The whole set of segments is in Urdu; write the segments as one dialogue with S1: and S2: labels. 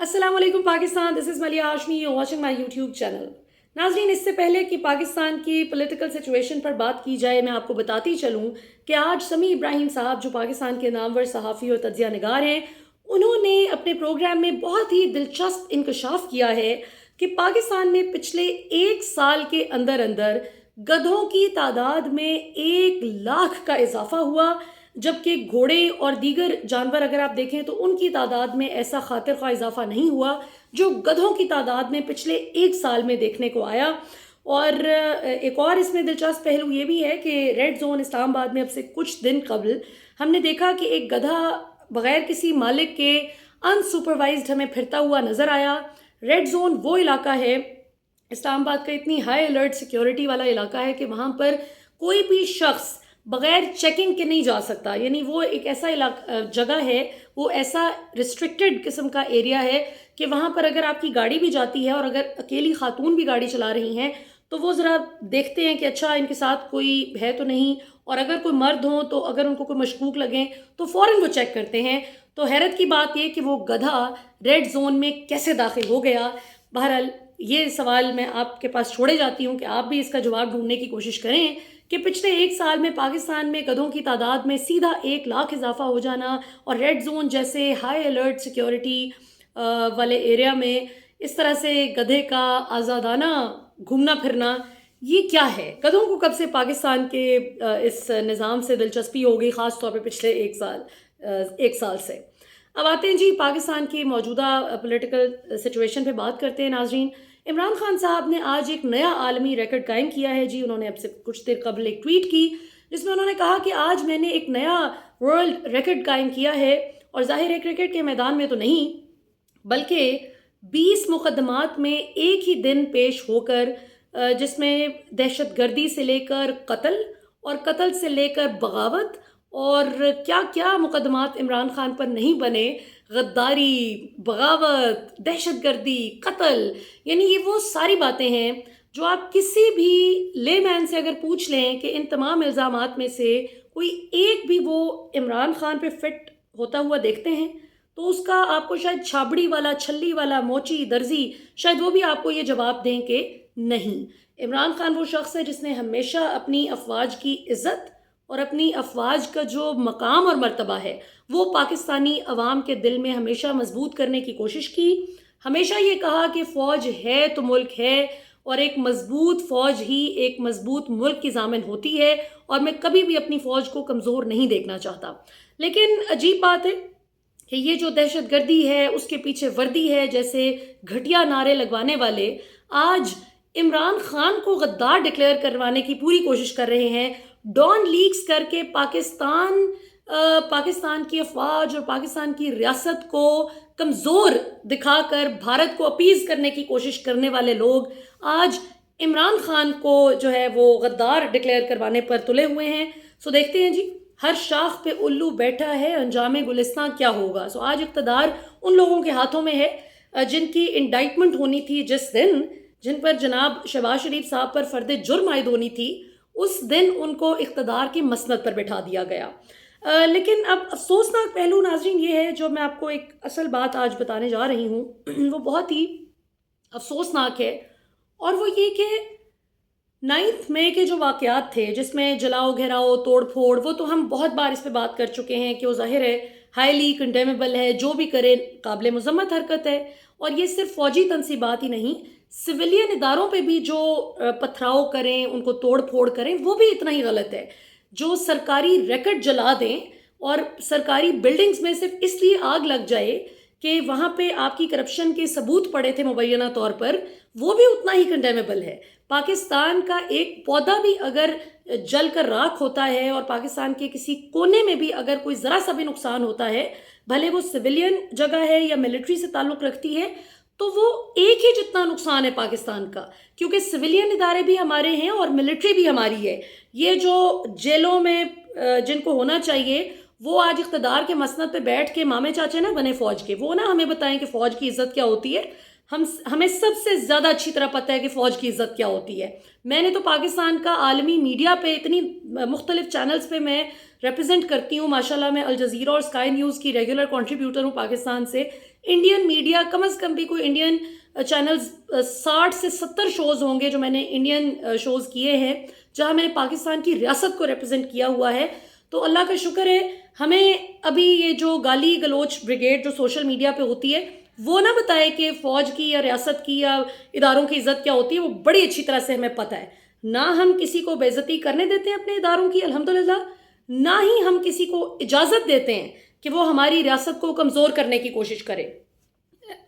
S1: السلام علیکم Pakistan, this is Maliha Hashmi, you watching my YouTube channel. ناظرین، اس سے پہلے کہ پاکستان کی پولیٹیکل سچویشن پر بات کی جائے، میں آپ کو بتاتی چلوں کہ آج سمیع ابراہیم صاحب جو پاکستان کے نامور صحافی اور تجزیہ نگار ہیں، انہوں نے اپنے پروگرام میں بہت ہی دلچسپ انکشاف کیا ہے کہ پاکستان میں پچھلے 1 سال کے اندر گدھوں کی تعداد میں 1 لاکھ کا اضافہ ہوا، جبکہ گھوڑے اور دیگر جانور اگر آپ دیکھیں تو ان کی تعداد میں ایسا خاطر خواہ اضافہ نہیں ہوا جو گدھوں کی تعداد میں پچھلے 1 سال میں دیکھنے کو آیا۔ اور ایک اور اس میں دلچسپ پہلو یہ بھی ہے کہ ریڈ زون اسلام آباد میں اب سے کچھ دن قبل ہم نے دیکھا کہ ایک گدھا بغیر کسی مالک کے ان سپروائزڈ ہمیں پھرتا ہوا نظر آیا۔ ریڈ زون وہ علاقہ ہے اسلام آباد کا، اتنی ہائی الرٹ سیکیورٹی والا علاقہ ہے کہ وہاں پر کوئی بھی شخص بغیر چیکنگ کے نہیں جا سکتا، یعنی وہ ایک ایسا جگہ ہے، وہ ایسا ریسٹرکٹڈ قسم کا ایریا ہے کہ وہاں پر اگر آپ کی گاڑی بھی جاتی ہے اور اگر اکیلی خاتون بھی گاڑی چلا رہی ہیں تو وہ ذرا دیکھتے ہیں کہ اچھا ان کے ساتھ کوئی ہے تو نہیں، اور اگر کوئی مرد ہوں تو اگر ان کو کوئی مشکوک لگیں تو فوراً وہ چیک کرتے ہیں۔ تو حیرت کی بات یہ کہ وہ گدھا ریڈ زون میں کیسے داخل ہو گیا۔ بہرحال یہ سوال میں آپ کے پاس چھوڑے جاتی ہوں کہ آپ بھی اس کا جواب ڈھونڈنے کی کوشش کریں کہ پچھلے 1 سال میں پاکستان میں گدھوں کی تعداد میں سیدھا 1 لاکھ اضافہ ہو جانا اور ریڈ زون جیسے ہائی الرٹ سیکیورٹی والے ایریا میں اس طرح سے گدھے کا آزادانہ گھومنا پھرنا، یہ کیا ہے؟ گدھوں کو کب سے پاکستان کے اس نظام سے دلچسپی ہو گئی، خاص طور پہ پچھلے 1 سال سے؟ اب آتے ہیں جی پاکستان کی موجودہ پولیٹیکل سچویشن پہ بات کرتے ہیں ناظرین۔ عمران خان صاحب نے آج ایک نیا عالمی ریکارڈ قائم کیا ہے جی۔ انہوں نے اب سے کچھ دیر قبل ایک ٹویٹ کی جس میں انہوں نے کہا کہ آج میں نے ایک نیا ورلڈ ریکارڈ قائم کیا ہے، اور ظاہر ہے کرکٹ کے میدان میں تو نہیں بلکہ 20 مقدمات میں ایک ہی دن پیش ہو کر، جس میں دہشت گردی سے لے کر قتل اور قتل سے لے کر بغاوت اور کیا کیا مقدمات عمران خان پر نہیں بنے، غداری، بغاوت، دہشت گردی، قتل، یعنی یہ وہ ساری باتیں ہیں جو آپ کسی بھی لے مین سے اگر پوچھ لیں کہ ان تمام الزامات میں سے کوئی ایک بھی وہ عمران خان پہ فٹ ہوتا ہوا دیکھتے ہیں تو اس کا آپ کو شاید چھابڑی والا، چھلی والا، موچی، درزی، شاید وہ بھی آپ کو یہ جواب دیں کہ نہیں۔ عمران خان وہ شخص ہے جس نے ہمیشہ اپنی افواج کی عزت اور اپنی افواج کا جو مقام اور مرتبہ ہے وہ پاکستانی عوام کے دل میں ہمیشہ مضبوط کرنے کی کوشش کی۔ ہمیشہ یہ کہا کہ فوج ہے تو ملک ہے، اور ایک مضبوط فوج ہی ایک مضبوط ملک کی ضامن ہوتی ہے، اور میں کبھی بھی اپنی فوج کو کمزور نہیں دیکھنا چاہتا۔ لیکن عجیب بات ہے کہ یہ جو دہشت گردی ہے اس کے پیچھے وردی ہے جیسے گھٹیا نعرے لگوانے والے آج عمران خان کو غدار ڈکلیئر کروانے کی پوری کوشش کر رہے ہیں، ڈان لیکس کر کے پاکستان کی افواج اور پاکستان کی ریاست کو کمزور دکھا کر بھارت کو اپیز کرنے کی کوشش کرنے والے لوگ آج عمران خان کو جو ہے وہ غدار ڈکلیئر کروانے پر تلے ہوئے ہیں۔ سو دیکھتے ہیں جی، ہر شاخ پہ الو بیٹھا ہے، انجام گلستان کیا ہوگا۔ سو آج اقتدار ان لوگوں کے ہاتھوں میں ہے جن کی انڈائٹمنٹ ہونی تھی جس دن، جن پر جناب شہباز شریف صاحب پر فرد جرم عائد ہونی تھی، اس دن ان کو اقتدار کی مسند پر بٹھا دیا گیا۔ لیکن اب افسوسناک پہلو ناظرین یہ ہے جو میں آپ کو ایک اصل بات آج بتانے جا رہی ہوں وہ بہت ہی افسوسناک ہے، اور وہ یہ کہ 9 مئی کے جو واقعات تھے جس میں جلاؤ گھیراؤ توڑ پھوڑ، وہ تو ہم بہت بار اس پہ بات کر چکے ہیں کہ وہ ظاہر ہے ہائیلی کنڈیمیبل ہے، جو بھی کرے قابل مذمت حرکت ہے، اور یہ صرف فوجی تنصیبات ہی نہیں، سویلین اداروں پہ بھی جو پتھراؤ کریں، ان کو توڑ پھوڑ کریں، وہ بھی اتنا ہی غلط ہے۔ جو سرکاری ریکٹ جلا دیں اور سرکاری بلڈنگز میں صرف اس لیے آگ لگ جائے کہ وہاں پہ آپ کی کرپشن کے ثبوت پڑے تھے مبینہ طور پر، وہ بھی اتنا ہی کنڈیمیبل ہے۔ پاکستان کا ایک پودا بھی اگر جل کر راکھ ہوتا ہے اور پاکستان کے کسی کونے میں بھی اگر کوئی ذرا سا بھی نقصان ہوتا ہے، بھلے وہ سویلین جگہ ہے یا ملٹری سے تعلق رکھتی ہے، تو وہ ایک ہی جتنا نقصان ہے پاکستان کا، کیونکہ سویلین ادارے بھی ہمارے ہیں اور ملٹری بھی ہماری ہے۔ یہ جو جیلوں میں جن کو ہونا چاہیے وہ آج اقتدار کے مسند پہ بیٹھ کے مامے چاچے نہ بنے فوج کے، وہ نہ ہمیں بتائیں کہ فوج کی عزت کیا ہوتی ہے۔ ہمیں سب سے زیادہ اچھی طرح پتہ ہے کہ فوج کی عزت کیا ہوتی ہے. میں نے تو پاکستان کا عالمی میڈیا پہ اتنی مختلف چینلز پہ میں ریپرزینٹ کرتی ہوں. ماشاءاللہ میں الجزیرہ اور اسکائی نیوز کی ریگولر کنٹریبیوٹر ہوں پاکستان سے. انڈین میڈیا کم از کم بھی کوئی انڈین چینلز 60 سے 70 شوز ہوں گے جو میں نے انڈین شوز کیے ہیں جہاں میں نے پاکستان کی ریاست کو ریپرزینٹ کیا ہوا ہے. تو اللہ کا شکر ہے ہمیں ابھی یہ جو گالی گلوچ بریگیڈ جو سوشل میڈیا پہ ہوتی ہے وہ نہ بتائے کہ فوج کی یا ریاست کی یا اداروں کی عزت کیا ہوتی ہے. وہ بڑی اچھی طرح سے ہمیں پتہ ہے. نہ ہم کسی کو بے عزتی کرنے دیتے ہیں اپنے اداروں کی الحمدللہ، نہ ہی ہم کسی کو اجازت دیتے ہیں کہ وہ ہماری ریاست کو کمزور کرنے کی کوشش کرے.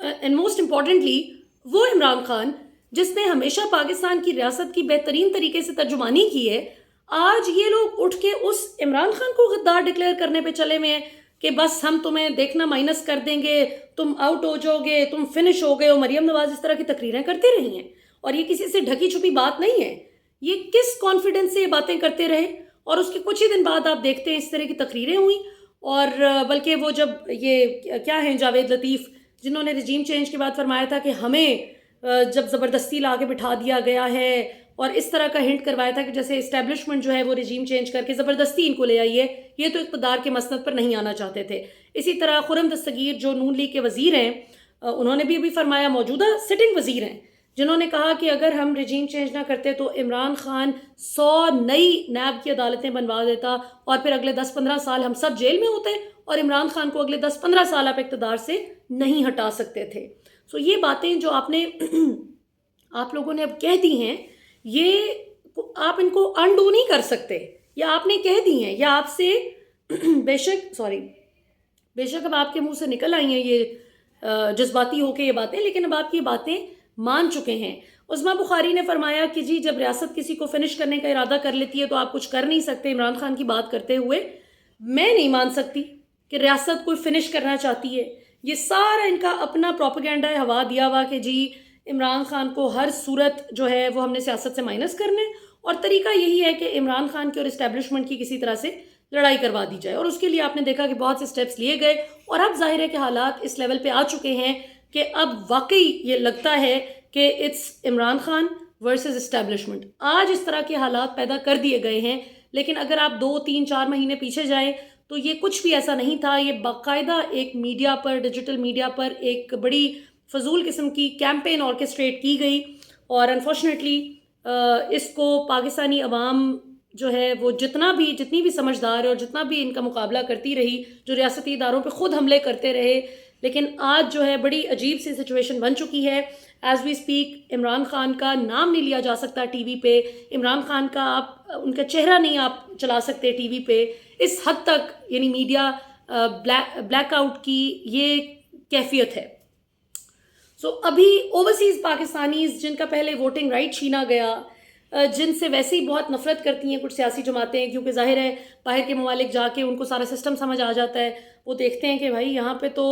S1: اینڈ موسٹ امپورٹنٹلی وہ عمران خان جس نے ہمیشہ پاکستان کی ریاست کی بہترین طریقے سے ترجمانی کی ہے، آج یہ لوگ اٹھ کے اس عمران خان کو غدار ڈکلیئر کرنے پہ چلے ہوئے ہیں کہ بس ہم تمہیں دیکھنا مائنس کر دیں گے، تم آؤٹ ہو جاؤ گے، تم فنش ہو گئے ہو. مریم نواز اس طرح کی تقریریں کرتے رہی ہیں اور یہ کسی سے ڈھکی چھپی بات نہیں ہے. یہ کس کانفیڈنس سے یہ باتیں کرتے رہے اور اس کے کچھ ہی دن بعد آپ دیکھتے ہیں اس طرح کی تقریریں ہوئیں. اور بلکہ وہ جب یہ کیا ہیں جاوید لطیف جنہوں نے رجیم چینج کے بعد فرمایا تھا کہ ہمیں جب زبردستی لا کے بٹھا دیا گیا ہے اور اس طرح کا ہنٹ کروایا تھا کہ جیسے اسٹیبلشمنٹ جو ہے وہ رجیم چینج کر کے زبردستی ان کو لے آئی ہے، یہ تو اقتدار کے مسند پر نہیں آنا چاہتے تھے. اسی طرح خرم دستگیر جو نون لیگ کے وزیر ہیں انہوں نے بھی ابھی فرمایا، موجودہ سٹنگ وزیر ہیں جنہوں نے کہا کہ اگر ہم رجیم چینج نہ کرتے تو عمران خان 100 نئی نیب کی عدالتیں بنوا دیتا اور پھر اگلے 10-15 سال ہم سب جیل میں ہوتے اور عمران خان کو اگلے 10-15 سال آپ اقتدار سے نہیں ہٹا سکتے تھے. سو یہ باتیں جو آپ لوگوں نے اب کہہ دی ہیں، یہ آپ ان کو انڈو نہیں کر سکتے، یا آپ نے کہہ دی ہیں یا آپ سے بے شک اب آپ کے منہ سے نکل آئی ہیں یہ جذباتی ہو کے یہ باتیں، لیکن اب آپ کی باتیں مان چکے ہیں. عظمیٰ بخاری نے فرمایا کہ جی جب ریاست کسی کو فنش کرنے کا ارادہ کر لیتی ہے تو آپ کچھ کر نہیں سکتے. عمران خان کی بات کرتے ہوئے میں نہیں مان سکتی کہ ریاست کوئی فنش کرنا چاہتی ہے. یہ سارا ان کا اپنا پروپیگنڈا ہے ہوا دیا ہوا کہ جی عمران خان کو ہر صورت جو ہے وہ ہم نے سیاست سے مائنس کرنے، اور طریقہ یہی ہے کہ عمران خان کی اور اسٹیبلشمنٹ کی کسی طرح سے لڑائی کروا دی جائے. اور اس کے لیے آپ نے دیکھا کہ بہت سے سٹیپس لیے گئے اور اب ظاہر ہے کہ حالات اس لیول پہ آ چکے ہیں کہ اب واقعی یہ لگتا ہے کہ it's Imran Khan versus establishment. آج اس طرح کے حالات پیدا کر دیے گئے ہیں، لیکن اگر آپ 2-3-4 مہینے پیچھے جائیں تو یہ کچھ بھی ایسا نہیں تھا. یہ باقاعدہ ایک میڈیا پر، ڈیجیٹل میڈیا پر ایک بڑی فضول قسم کی کیمپین آرکسٹریٹ کی گئی، اور انفارچونیٹلی اس کو پاکستانی عوام جو ہے وہ جتنی بھی سمجھدار ہے اور جتنا بھی ان کا مقابلہ کرتی رہی، جو ریاستی اداروں پہ خود حملے کرتے رہے، لیکن آج جو ہے بڑی عجیب سی سچویشن بن چکی ہے. As we speak Imran Khan کا نام نہیں لیا جا سکتا ٹی وی پہ، عمران خان کا ان کا چہرہ نہیں آپ چلا سکتے ٹی وی پہ. اس حد تک یعنی میڈیا بلیک آؤٹ کی یہ کیفیت ہے. سو ابھی اوورسیز پاکستانیز جن کا پہلے ووٹنگ رائٹ چھینا گیا، جن سے ویسے ہی بہت نفرت کرتی ہیں کچھ سیاسی جماعتیں، کیونکہ ظاہر ہے باہر کے ممالک جا کے ان کو سارا سسٹم سمجھ آ جاتا ہے. وہ دیکھتے ہیں کہ بھائی یہاں پہ تو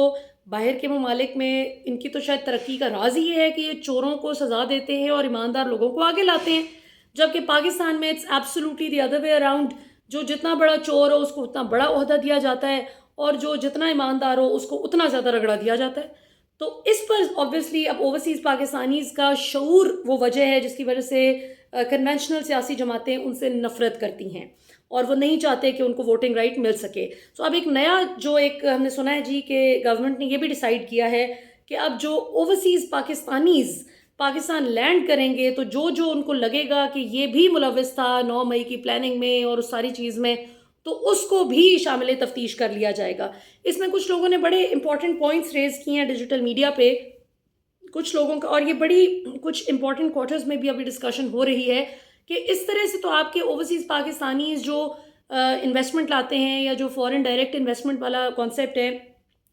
S1: باہر کے ممالک میں ان کی تو شاید ترقی کا راز ہی ہے کہ یہ چوروں کو سزا دیتے ہیں اور ایماندار لوگوں کو آگے لاتے ہیں، جبکہ پاکستان میں it's absolutely the other way around. جو جتنا بڑا چور ہو اس کو اتنا بڑا عہدہ دیا جاتا ہے، اور جو جتنا ایماندار ہو اس کو اتنا زیادہ رگڑا دیا جاتا ہے. تو اس پر آبویسلی اب اوورسیز پاکستانیز کا شعور وہ وجہ ہے جس کی وجہ سے کنونشنل سیاسی جماعتیں ان سے نفرت کرتی ہیں اور وہ نہیں چاہتے کہ ان کو ووٹنگ رائٹ مل سکے. سو اب ایک نیا جو ایک ہم نے سنا ہے جی کہ گورنمنٹ نے یہ بھی ڈیسائیڈ کیا ہے کہ اب جو اوورسیز پاکستانیز پاکستان لینڈ کریں گے تو جو ان کو لگے گا کہ یہ بھی ملوث تھا 9 مئی کی پلاننگ میں اور اس ساری چیز میں، تو اس کو بھی شامل تفتیش کر لیا جائے گا. اس میں کچھ لوگوں نے بڑے امپورٹنٹ پوائنٹس ریز کیے ہیں ڈیجیٹل میڈیا پہ کچھ لوگوں کا، اور یہ بڑی کچھ امپورٹنٹ کوارٹرز میں بھی ابھی ڈسکشن ہو رہی ہے کہ اس طرح سے تو آپ کے اوورسیز پاکستانیز جو انویسٹمنٹ لاتے ہیں یا جو فورن ڈائریکٹ انویسٹمنٹ والا کانسیپٹ ہے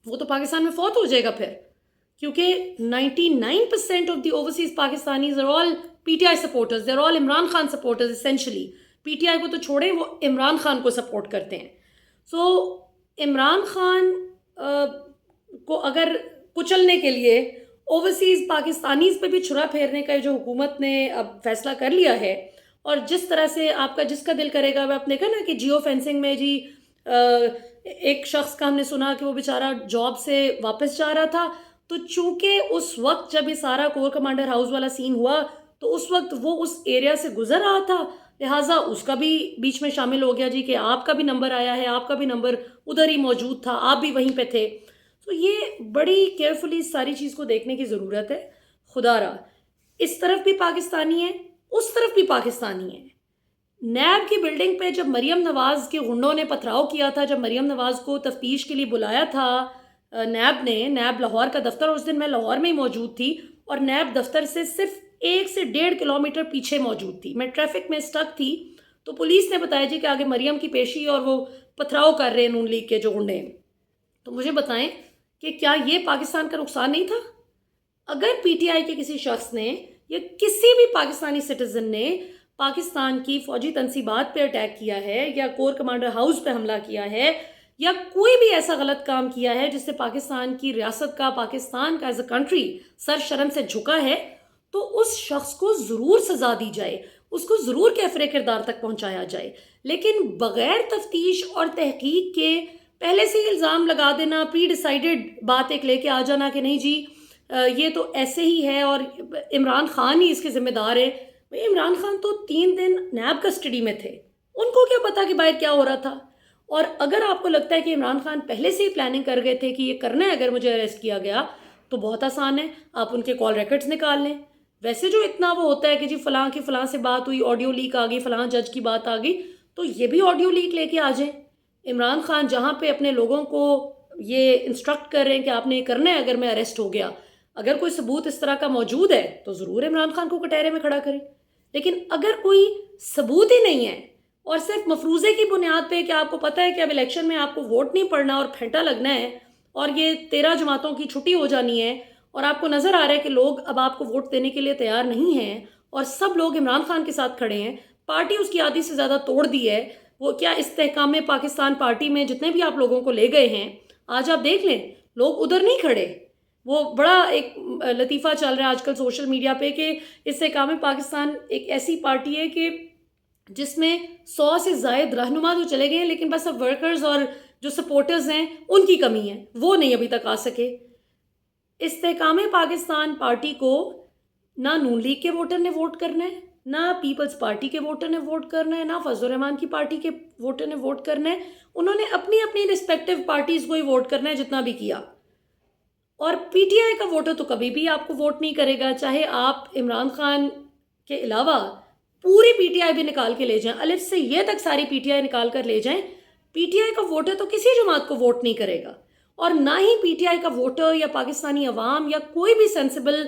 S1: وہ تو پاکستان میں فوت ہو جائے گا پھر، کیونکہ 99% of the overseas Pakistanis are all P T I supporters, they are all Imran Khan supporters essentially. P T I کو تو چھوڑیں، وہ عمران خان کو سپورٹ کرتے ہیں. سو عمران خان کو اگر کچلنے کے لیے اوورسیز پاکستانیز پہ بھی چھرا پھیرنے کا جو حکومت نے اب فیصلہ کر لیا ہے، اور جس طرح سے آپ کا جس کا دل کرے گا، وہ آپ نے کہا نا کہ جیو فینسنگ میں جی ایک شخص کا ہم نے سنا کہ وہ بیچارہ جاب سے واپس جا رہا تھا، تو چونکہ اس وقت جب یہ سارا کور کمانڈر ہاؤس والا سین ہوا تو اس وقت وہ اس ایریا سے گزر رہا تھا، لہٰذا اس کا بھی بیچ میں شامل ہو گیا جی کہ آپ کا بھی نمبر آیا ہے، آپ کا بھی نمبر ادھر ہی موجود تھا، آپ بھی وہیں پہ تھے. تو یہ بڑی کیئرفلی ساری چیز کو دیکھنے کی ضرورت ہے. خدا را اس طرف بھی پاکستانی ہے، اس طرف بھی پاکستانی ہے. نیب کی بلڈنگ پہ جب مریم نواز کے غنڈوں نے پتھراؤ کیا تھا، جب مریم نواز کو تفتیش کے لیے بلایا تھا نیب لاہور کا دفتر، اس دن میں لاہور میں ہی موجود تھی اور نیب دفتر سے صرف 1 سے 1.5 کلومیٹر پیچھے موجود تھی. میں ٹریفک میں اسٹک تھی تو پولیس نے بتایا جی کہ آگے مریم کی پیشی اور وہ پتھراؤ کر رہے ہیں نون لیگ کے جو غنڈے ہیں. تو مجھے بتائیں کہ کیا یہ پاکستان کا نقصان نہیں تھا؟ اگر پی ٹی آئی کے کسی شخص نے یا کسی بھی پاکستانی سٹیزن نے پاکستان کی فوجی تنصیبات پہ اٹیک کیا ہے یا کور کمانڈر ہاؤس پہ حملہ کیا ہے یا کوئی بھی ایسا غلط کام کیا ہے جس سے پاکستان کی ریاست کا، پاکستان کا ایز اے کنٹری سر شرم سے جھکا ہے، تو اس شخص کو ضرور سزا دی جائے، اس کو ضرور کیفر کردار تک پہنچایا جائے. لیکن بغیر تفتیش اور تحقیق کے پہلے سے ہی الزام لگا دینا، پری ڈیسائیڈڈ بات ایک لے کے آ جانا کہ نہیں جی یہ تو ایسے ہی ہے اور عمران خان ہی اس کے ذمہ دار ہے. بھئی عمران خان تو 3 دن نیب کسٹڈی میں تھے، ان کو کیا پتا کہ باہر کیا ہو رہا تھا. اور اگر آپ کو لگتا ہے کہ عمران خان پہلے سے ہی پلاننگ کر گئے تھے کہ یہ کرنا ہے اگر مجھے اریسٹ کیا گیا، تو بہت آسان ہے، آپ ان کے کال ریکارڈز نکال لیں. ویسے جو اتنا وہ ہوتا ہے کہ جی فلاں کی فلاں سے بات ہوئی، آڈیو لیک آ گئی، فلاں جج کی بات آ گئی، تو یہ بھی آڈیو لیک لے کے آ جائیں. عمران خان جہاں پہ اپنے لوگوں کو یہ انسٹرکٹ کر رہے ہیں کہ آپ نے یہ کرنا ہے اگر میں اریسٹ ہو گیا، اگر کوئی ثبوت اس طرح کا موجود ہے تو ضرور عمران خان کو کٹہرے میں کھڑا کریں. لیکن اگر کوئی ثبوت ہی نہیں ہے اور صرف مفروضے کی بنیاد پہ کہ آپ کو پتہ ہے کہ اب الیکشن میں آپ کو ووٹ نہیں پڑنا اور پھینٹا لگنا ہے اور یہ 13 جماعتوں کی چھٹی ہو جانی ہے اور آپ کو نظر آ رہا ہے کہ لوگ اب آپ کو ووٹ دینے کے لیے تیار نہیں ہیں اور سب لوگ عمران خان کے ساتھ کھڑے ہیں، پارٹی اس کی آدھی سے زیادہ توڑ دی ہے. وہ کیا استحکام پاکستان پارٹی میں جتنے بھی آپ لوگوں کو لے گئے ہیں، آج آپ دیکھ لیں لوگ ادھر نہیں کھڑے. وہ بڑا ایک لطیفہ چل رہا ہے آج کل سوشل میڈیا پہ کہ استحکام پاکستان ایک ایسی پارٹی ہے کہ جس میں 100 سے زائد رہنما تو چلے گئے ہیں لیکن بس اب ورکرز اور جو سپورٹرز ہیں ان کی کمی ہے، وہ نہیں ابھی تک آ سکے. استحکام پاکستان پارٹی کو نہ نون لیگ کے ووٹر نے ووٹ کرنا ہے، نہ پیپلز پارٹی کے ووٹر نے ووٹ کرنا ہے، نہ فضل الرحمان کی پارٹی کے ووٹر نے ووٹ کرنا ہے. انہوں نے اپنی اپنی رسپیکٹیو پارٹیز کو ہی ووٹ کرنا ہے جتنا بھی کیا. اور پی ٹی آئی کا ووٹر تو کبھی بھی آپ کو ووٹ نہیں کرے گا، چاہے آپ عمران خان کے علاوہ پوری پی ٹی آئی بھی نکال کے لے جائیں، الف سے یہ تک ساری پی ٹی آئی نکال کر لے جائیں، پی ٹی آئی کا ووٹر تو کسی جماعت کو ووٹ نہیں کرے گا. اور نہ ہی پی ٹی آئی کا ووٹر یا پاکستانی عوام یا کوئی بھی سینسیبل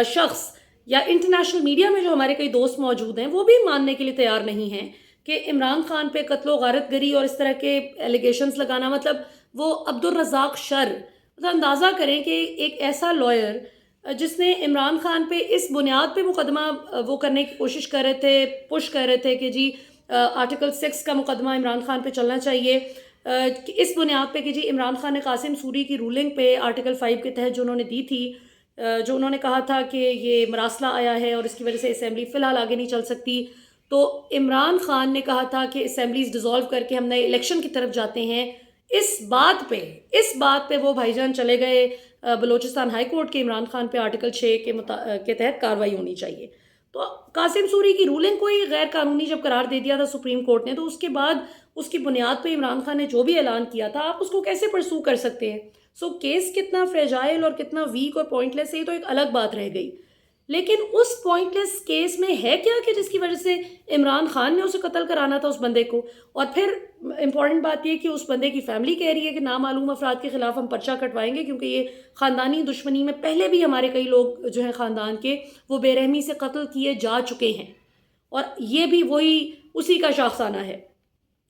S1: شخص یا انٹرنیشنل میڈیا میں جو ہمارے کئی دوست موجود ہیں وہ بھی ماننے کے لیے تیار نہیں ہیں کہ عمران خان پہ قتل و غارت گری اور اس طرح کے ایلیگیشنز لگانا، مطلب وہ عبدالرزاق شر، اندازہ کریں کہ ایک ایسا لائر جس نے عمران خان پہ اس بنیاد پہ مقدمہ وہ کرنے کی کوشش کر رہے تھے، پش کر رہے تھے کہ جی آرٹیکل 6 کا مقدمہ عمران خان پہ چلنا چاہیے، اس بنیاد پہ کہ جی عمران خان نے قاسم سوری کی رولنگ پہ آرٹیکل 5 کے تحت جو انہوں نے دی تھی، جو انہوں نے کہا تھا کہ یہ مراسلہ آیا ہے اور اس کی وجہ سے اسمبلی فی الحال آگے نہیں چل سکتی، تو عمران خان نے کہا تھا کہ اسمبلیز ڈیزالو کر کے ہم نئے الیکشن کی طرف جاتے ہیں. اس بات پہ وہ بھائی جان چلے گئے بلوچستان ہائی کورٹ کے عمران خان پہ آرٹیکل 6 کے تحت کارروائی ہونی چاہیے. تو قاسم سوری کی رولنگ کو ہی غیر قانونی جب قرار دے دیا تھا سپریم کورٹ نے، تو اس کے بعد اس کی بنیاد پہ عمران خان نے جو بھی اعلان کیا تھا آپ اس کو کیسے پرسو کر سکتے ہیں؟ کیس کتنا فریجائل اور کتنا ویک اور پوائنٹ لیس ہے یہ تو ایک الگ بات رہ گئی، لیکن اس پوائنٹ لیس کیس میں ہے کیا کہ جس کی وجہ سے عمران خان نے اسے قتل کرانا تھا اس بندے کو. اور پھر امپورٹنٹ بات یہ کہ اس بندے کی فیملی کہہ رہی ہے کہ نامعلوم افراد کے خلاف ہم پرچہ کٹوائیں گے کیونکہ یہ خاندانی دشمنی میں پہلے بھی ہمارے کئی لوگ جو ہیں خاندان کے وہ بے رحمی سے قتل کیے جا چکے ہیں، اور یہ بھی وہی اسی کا شاخسانہ ہے.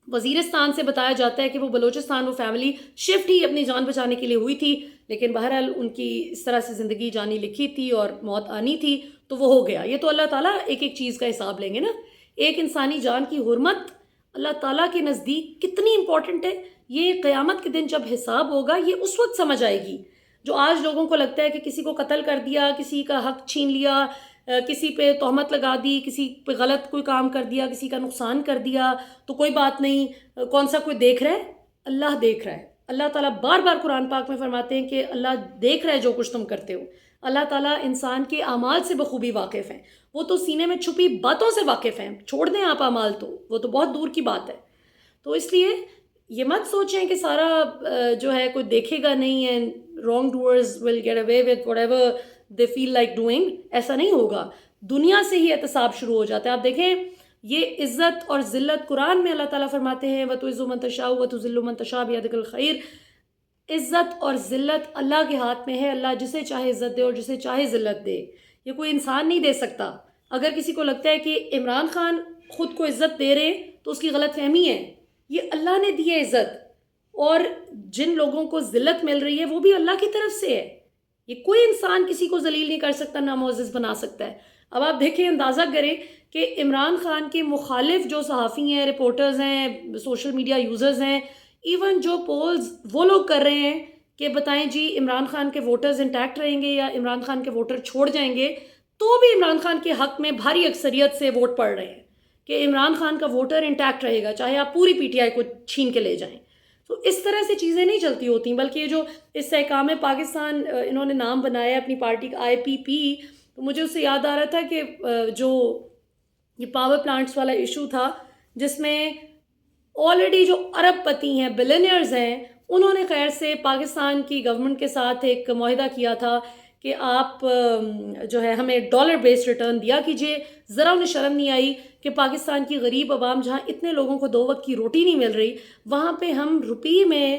S1: وزیرستان سے بتایا جاتا ہے کہ وہ بلوچستان وہ فیملی شفٹ ہی اپنی جان بچانے کے لیے ہوئی تھی، لیکن بہرحال ان کی اس طرح سے زندگی جانی لکھی تھی اور موت آنی تھی تو وہ ہو گیا. یہ تو اللہ تعالیٰ ایک ایک چیز کا حساب لیں گے نا. ایک انسانی جان کی حرمت اللہ تعالیٰ کے نزدیک کتنی امپورٹنٹ ہے، یہ قیامت کے دن جب حساب ہوگا یہ اس وقت سمجھ آئے گی. جو آج لوگوں کو لگتا ہے کہ کسی کو قتل کر دیا، کسی کا حق چھین لیا، کسی پہ تہمت لگا دی، کسی پہ غلط کوئی کام کر دیا، کسی کا نقصان کر دیا تو کوئی بات نہیں، کون سا کوئی دیکھ رہا ہے؟ اللہ دیکھ رہا ہے. اللہ تعالیٰ بار بار قرآن پاک میں فرماتے ہیں کہ اللہ دیکھ رہا ہے جو کچھ تم کرتے ہو. اللہ تعالیٰ انسان کے اعمال سے بخوبی واقف ہیں. وہ تو سینے میں چھپی باتوں سے واقف ہیں. چھوڑ دیں آپ اعمال تو وہ تو بہت دور کی بات ہے. تو اس لیے یہ مت سوچیں کہ سارا جو ہے کوئی دیکھے گا نہیں ہے, wrong doers will get away with whatever they feel like doing. ایسا نہیں ہوگا. دنیا سے ہی احتساب شروع ہو جاتا ہے. آپ دیکھیں یہ عزت اور ذلت قرآن میں اللہ تعالیٰ فرماتے ہیں وَتُعِزُّ مَن تَشَاءُ وَتُذِلُّ مَن تَشَاءُ بِيَدِكَ الْخَيْرُ. عزت اور ذلت اللہ کے ہاتھ میں ہے. اللہ جسے چاہے عزت دے اور جسے چاہے ذلت دے. یہ کوئی انسان نہیں دے سکتا. اگر کسی کو لگتا ہے کہ عمران خان خود کو عزت دے رہے تو اس کی غلط فہمی ہے. یہ اللہ نے دی ہے عزت, اور جن لوگوں کو ذلت مل رہی ہے وہ بھی اللہ کی طرف سے ہے. یہ کوئی انسان کسی کو ذلیل نہیں کر سکتا, نہ معزز بنا سکتا ہے. اب آپ دیکھیں, اندازہ کریں کہ عمران خان کے مخالف جو صحافی ہیں, رپورٹرز ہیں, سوشل میڈیا یوزرز ہیں, ایون جو پولز وہ لوگ کر رہے ہیں کہ بتائیں جی عمران خان کے ووٹرز انٹیکٹ رہیں گے یا عمران خان کے ووٹر چھوڑ جائیں گے, تو بھی عمران خان کے حق میں بھاری اکثریت سے ووٹ پڑ رہے ہیں کہ عمران خان کا ووٹر انٹیکٹ رہے گا, چاہے آپ پوری پی ٹی آئی کو چھین کے لے جائیں. تو اس طرح سے چیزیں نہیں چلتی ہوتی, بلکہ یہ جو استحکام پاکستان انہوں نے نام بنایا اپنی پارٹی کا IPP, تو مجھے اس سے یاد آ رہا تھا کہ جو یہ پاور پلانٹس والا ایشو تھا جس میں آلریڈی جو ارب پتی ہیں, بلینئرز ہیں, انہوں نے خیر سے پاکستان کی گورنمنٹ کے ساتھ ایک معاہدہ کیا تھا کہ آپ جو ہے ہمیں ڈالر بیس ریٹرن دیا کیجئے. ذرا انہیں شرم نہیں آئی کہ پاکستان کی غریب عوام جہاں اتنے لوگوں کو 2 وقت کی روٹی نہیں مل رہی, وہاں پہ ہم روپی میں,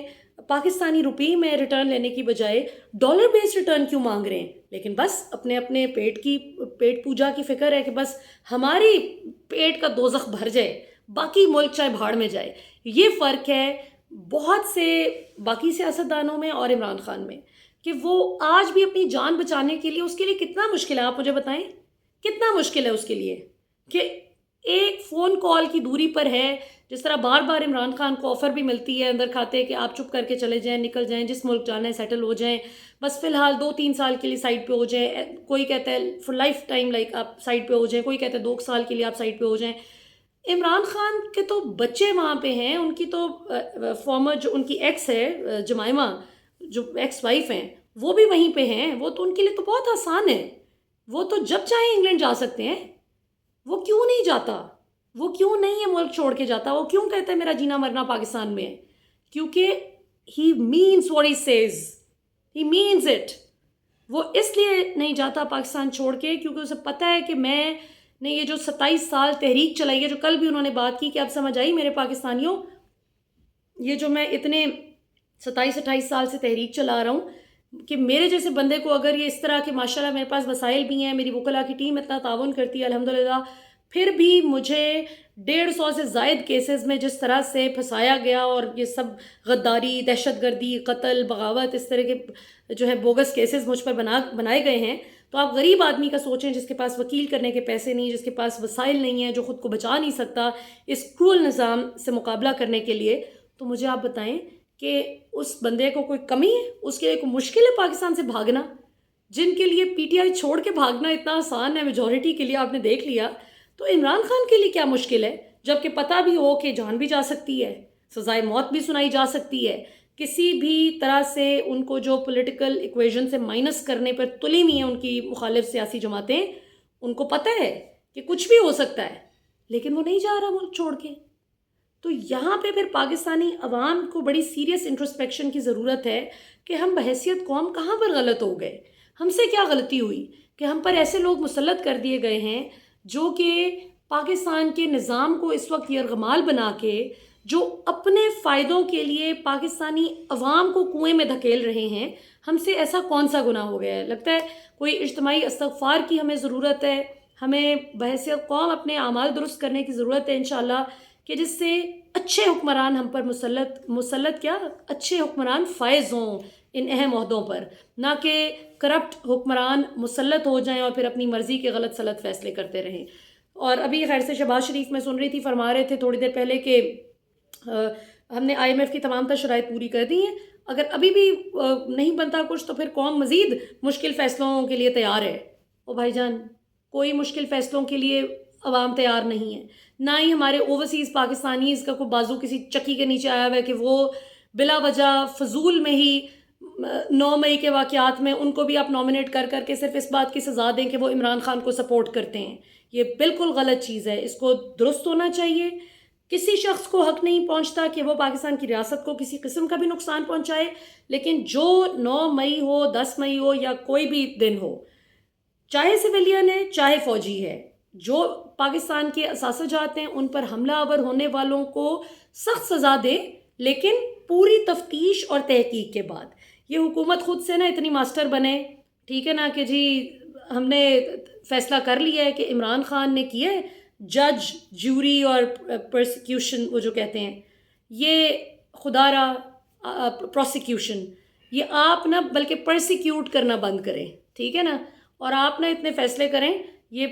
S1: پاکستانی روپی میں ریٹرن لینے کی بجائے ڈالر بیس ریٹرن کیوں مانگ رہے ہیں. لیکن بس اپنے اپنے پیٹ پوجا کی فکر ہے کہ بس ہماری پیٹ کا دوزخ بھر جائے, باقی ملک چاہے بھاڑ میں جائے. یہ فرق ہے بہت سے باقی سیاستدانوں میں اور عمران خان میں کہ وہ آج بھی اپنی جان بچانے کے لیے, اس کے لیے کتنا مشکل ہے, آپ مجھے بتائیں کتنا مشکل ہے اس کے لیے کہ ایک فون کال کی دوری پر ہے. جس طرح بار بار عمران خان کو آفر بھی ملتی ہے اندر کھاتے کہ آپ چپ کر کے چلے جائیں, نکل جائیں, جس ملک جانا ہے سیٹل ہو جائیں, بس فی الحال 2-3 سال کے لیے سائڈ پہ ہو جائیں. کوئی کہتا ہے فور لائف ٹائم لائک آپ سائڈ پہ ہو جائیں, کوئی کہتا ہے 2 سال کے لیے آپ سائڈ پہ ہو جائیں. عمران خان کے تو بچے وہاں پہ ہیں, ان کی تو فارمر جو ان کی ایکس ہے جمائمہ, جو ایکس وائف ہیں, وہ بھی وہیں پہ ہیں. وہ تو ان کے لیے تو بہت آسان ہے, وہ تو جب چاہیں انگلینڈ جا سکتے ہیں. وہ کیوں نہیں جاتا, وہ کیوں نہیں یہ ملک چھوڑ کے جاتا, وہ کیوں کہتا ہے میرا جینا مرنا پاکستان میں ہے؟ کیونکہ he means what he says, he means it. وہ اس لیے نہیں جاتا پاکستان چھوڑ کے کیونکہ اسے پتہ ہے کہ میں نے یہ جو 27 سال تحریک چلائی ہے, جو کل بھی انہوں نے بات کی کہ اب سمجھ آئی میرے پاکستانیوں, یہ جو میں اتنے 27-28 سال سے تحریک چلا رہا ہوں کہ میرے جیسے بندے کو اگر یہ اس طرح کہ ماشاءاللہ میرے پاس وسائل بھی ہیں, میری وکلا کی ٹیم اتنا تعاون کرتی ہے الحمدللہ, پھر بھی مجھے 150 سے زائد کیسز میں جس طرح سے پھنسایا گیا, اور یہ سب غداری, دہشت گردی, قتل, بغاوت, اس طرح کے جو ہے بوگس کیسز مجھ پر بنائے گئے ہیں. تو آپ غریب آدمی کا سوچیں جس کے پاس وکیل کرنے کے پیسے نہیں, جس کے پاس وسائل نہیں ہیں, جو خود کو بچا نہیں سکتا اس کرول نظام سے مقابلہ کرنے کے لیے, تو مجھے آپ بتائیں کہ اس بندے کو کوئی کمی ہے, اس کے لیے کوئی مشکل ہے پاکستان سے بھاگنا؟ جن کے لیے پی ٹی آئی چھوڑ کے بھاگنا اتنا آسان ہے, میجورٹی کے لیے آپ نے دیکھ لیا, تو عمران خان کے لیے کیا مشکل ہے جب کہ پتہ بھی ہو کہ جان بھی جا سکتی ہے, سزائے موت بھی سنائی جا سکتی ہے, کسی بھی طرح سے ان کو جو پولیٹیکل ایکویژن سے مائنس کرنے پر تلی ہوئی ہیں ان کی مخالف سیاسی جماعتیں, ان کو پتہ ہے کہ کچھ بھی ہو سکتا ہے, لیکن وہ نہیں جا رہا ملک چھوڑ کے. تو یہاں پہ پھر پاکستانی عوام کو بڑی سیریس انٹروسپیکشن کی ضرورت ہے کہ ہم بحیثیت قوم کہاں پر غلط ہو گئے, ہم سے کیا غلطی ہوئی کہ ہم پر ایسے لوگ مسلط کر دیے گئے ہیں جو کہ پاکستان کے نظام کو اس وقت یرغمال بنا کے, جو اپنے فائدوں کے لیے پاکستانی عوام کو کنویں میں دھکیل رہے ہیں. ہم سے ایسا کون سا گناہ ہو گیا ہے؟ لگتا ہے کوئی اجتماعی استغفار کی ہمیں ضرورت ہے, ہمیں بحیثیت قوم اپنے اعمال درست کرنے کی ضرورت ہے انشاءاللہ, کہ جس سے اچھے حکمران ہم پر مسلط کیا اچھے حکمران فائز ہوں ان اہم عہدوں پر, نہ کہ کرپٹ حکمران مسلط ہو جائیں اور پھر اپنی مرضی کے غلط سلط فیصلے کرتے رہیں. اور ابھی خیر سے شہباز شریف میں سن رہی تھی, فرما رہے تھے تھوڑی دیر پہلے کہ ہم نے IMF کی تمام تر شرائط پوری کر دی ہیں, اگر ابھی بھی نہیں بنتا کچھ تو پھر قوم مزید مشکل فیصلوں کے لیے تیار ہے. او بھائی جان, کوئی مشکل فیصلوں کے لیے عوام تیار نہیں ہے, نہ ہی ہمارے اوورسیز پاکستانیز کا کوئی بازو کسی چکی کے نیچے آیا ہوا ہے کہ وہ بلا وجہ فضول میں ہی 9 مئی کے واقعات میں ان کو بھی آپ نامنیٹ کر کر کے صرف اس بات کی سزا دیں کہ وہ عمران خان کو سپورٹ کرتے ہیں. یہ بالکل غلط چیز ہے، اس کو درست ہونا چاہیے. کسی شخص کو حق نہیں پہنچتا کہ وہ پاکستان کی ریاست کو کسی قسم کا بھی نقصان پہنچائے، لیکن جو 9 مئی ہو، 10 مئی ہو یا کوئی بھی دن ہو، چاہے سویلین ہے چاہے فوجی ہے، جو پاکستان کے اثاثہ جات ہیں ان پر حملہ آور ہونے والوں کو سخت سزا دے، لیکن پوری تفتیش اور تحقیق کے بعد. یہ حکومت خود سے نا اتنی ماسٹر بنے، ٹھیک ہے نا، کہ جی ہم نے فیصلہ کر لیا ہے کہ عمران خان نے کیا ہے، جج جیوری اور پرسیکیوشن وہ جو کہتے ہیں، یہ خدا را پروسیکیوشن، یہ آپ نا بلکہ پرسیکیوٹ کرنا بند کریں، ٹھیک ہے نا، اور آپ نا اتنے فیصلے کریں. یہ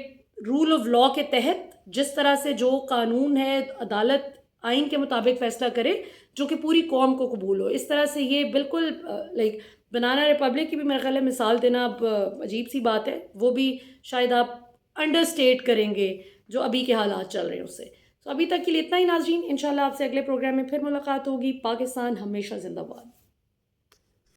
S1: رول آف لاء کے تحت جس طرح سے جو قانون ہے، عدالت آئین کے مطابق فیصلہ کرے جو کہ پوری قوم کو قبول ہو. اس طرح سے یہ بالکل لائک بنانا ریپبلک کی بھی میرے خیال ہے مثال دینا اب عجیب سی بات ہے، وہ بھی شاید آپ انڈرسٹیٹ کریں گے جو ابھی کے حالات چل رہے ہیں اس سے. تو ابھی تک کے لیے اتنا ہی ناظرین، انشاءاللہ آپ سے اگلے پروگرام میں پھر ملاقات ہوگی. پاکستان ہمیشہ زندہ باد.